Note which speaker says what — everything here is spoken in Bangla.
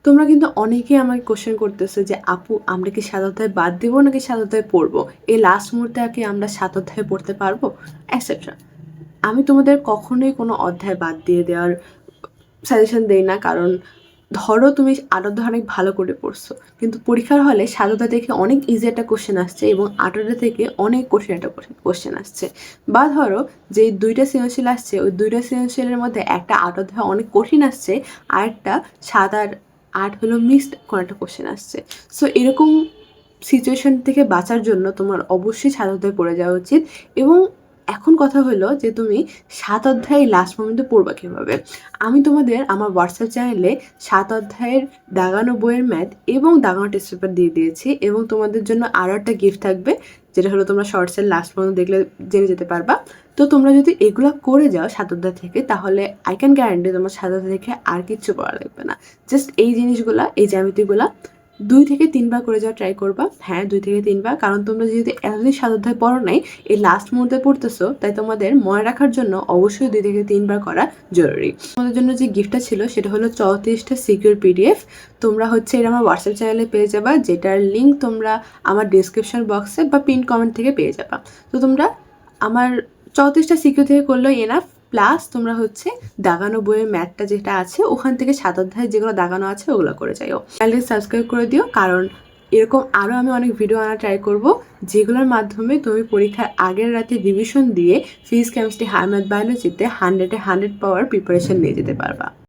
Speaker 1: তোমরা কিন্তু অনেকেই আমাকে কোশ্চেন করতেছে যে আপু আমরা কি 7 অধ্যায় বাদ দিব নাকি 7 অধ্যায় পড়বো, এই লাস্ট মুহূর্তে কি আমরা 7 অধ্যায় পড়তে পারবো এটসেট্রা। আমি তোমাদের কখনোই কোনো অধ্যায় বাদ দিয়ে দেওয়ার সাজেশন দেই না, কারণ ধরো তুমি 8 অধ্যায় অনেক ভালো করে পড়ছো, কিন্তু পরীক্ষার হলে 7 অধ্যায় থেকে অনেক ইজি একটা কোশ্চেন আসছে এবং 8 অধ্যায় থেকে অনেক কঠিন একটা কোশ্চেন আসছে, বা ধরো যে 2টা সৃজনশীল আসছে, ওই 2টা সৃজনশীলের মধ্যে একটা 8 অধ্যায় অনেক কঠিন আসছে, আর একটা 7 আর 8 হলো মিক্সড কোনো একটা কোশ্চেন আসছে। সো এরকম সিচুয়েশন থেকে বাঁচার জন্য তোমার অবশ্যই 7 অধ্যায় পড়ে যাওয়া উচিত। এবং এখন কথা হলো যে তুমি 7 অধ্যায় লাস্ট পর্যন্ত পড়বা কীভাবে। আমি তোমাদের আমার হোয়াটসঅ্যাপ চ্যানেলে 7 অধ্যায়ের দাগানো বইয়ের ম্যাথ এবং দাগানো টেস্ট পেপার দিয়ে দিয়েছি, এবং তোমাদের জন্য আরও একটা গিফট থাকবে, যেটা হলো তোমরা শর্টসের লাস্ট পর্যন্ত দেখলে জেনে যেতে পারবা। তো তোমরা যদি এগুলো করে যাও 7 অধ্যায় থেকে, তাহলে আই ক্যান গ্যারান্টি তোমার 7 অধ্যায় থেকে আর কিচ্ছু পড়া লাগবে না। জাস্ট এই জিনিসগুলা, এই জ্যামিতিগুলা 2 থেকে 3 বার করে যাওয়ার ট্রাই করবা। হ্যাঁ, 2 থেকে 3 বার, কারণ তোমরা যেহেতু এতদিন 7 অধ্যায় পড়ো নাই, এই লাস্ট মুহূর্তে পড়তেছো, তাই তোমাদের মনে রাখার জন্য অবশ্যই 2 থেকে 3 বার করা জরুরি। তোমাদের জন্য যে গিফটটা ছিল সেটা হলো 34টা সিকিউর পিডিএফ। তোমরা হচ্ছে এটা আমার হোয়াটসঅ্যাপ চ্যানেলে পেয়ে যাবা, যেটার লিঙ্ক তোমরা আমার ডিসক্রিপশন বক্সে বা পিন কমেন্ট থেকে পেয়ে যাবা। তো তোমরা আমার 34টা সিকিউর থেকে করলেও এনাফ, প্লাস তোমরা হচ্ছে দাগানো বইয়ের ম্যাথটা যেটা আছে ওখান থেকে 7 অধ্যায় যেগুলো দাগানো আছে ওগুলো করে যাইও। চ্যানেলটি সাবস্ক্রাইব করে দিও, কারণ এরকম আরও আমি অনেক ভিডিও আনা ট্রাই করব, যেগুলোর মাধ্যমে তুমি পরীক্ষার আগের রাতে রিভিশন দিয়ে ফিজিক্স কেমিস্ট্রি হায়ার ম্যাথ বায়োলজিতে 100-এ 100 পাওয়ার প্রিপারেশন নিয়ে যেতে পারবা।